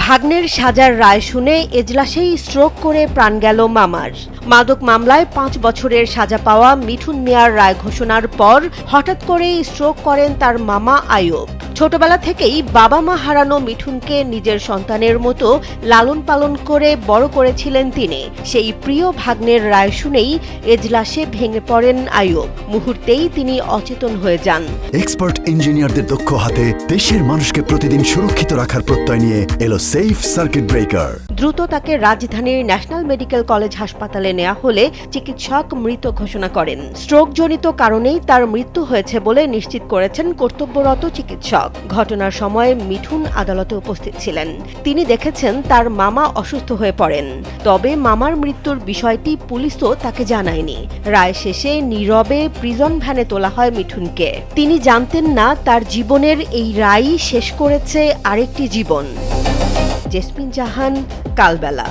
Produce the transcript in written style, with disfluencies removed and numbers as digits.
ভাগ্নের সাজার রায় শুনে এজলাসেই স্ট্রোক করে প্রাণ গেল মামার। মাদক মামলায় 5 বছরের সাজা পাওয়া মিঠুন মিয়ার রায় ঘোষণার পর হঠাৎ করেই স্ট্রোক করেন তার মামা আইয়ুব। ছোটবেলা থেকেই বাবা মা হারানো মিঠুনকে নিজের সন্তানের মতো লালন পালন করে বড় করেছিলেন তিনি। সেই প্রিয় ভাগ্নের রায় শুনেই এজলাসে ভেঙে পড়েন আইয়ুব। মুহূর্তেই তিনি অচেতন হয়ে যান। এক্সপার্ট ইঞ্জিনিয়ারদের দক্ষ হাতে দেশের মানুষকে প্রতিদিন সুরক্ষিত রাখার প্রত্যয় নিয়ে এলো সেফ সার্কিট ব্রেকার। দ্রুত তাকে রাজধানীর ন্যাশনাল মেডিকেল কলেজ হাসপাতালে নেওয়া হলে চিকিৎসক মৃত ঘোষণা করেন। স্ট্রোকজনিত কারণেই তার মৃত্যু হয়েছে বলে নিশ্চিত করেছেন কর্তব্যরত চিকিৎসক। ঘটনার সময় মিঠুন আদালতে উপস্থিত ছিলেন। তিনি দেখেছেন তার মামা অসুস্থ হয়ে পড়েন। তবে মামার মৃত্যুর বিষয়টি পুলিশও তাকে জানায়নি। রায় শেষে নীরবে প্রিজন ভ্যানে তোলা হয় মিঠুনকে। তিনি জানতেন না তার জীবনের এই রায়ই শেষ করেছে আরেকটি জীবন। জেসমিন জাহান, কালবেলা।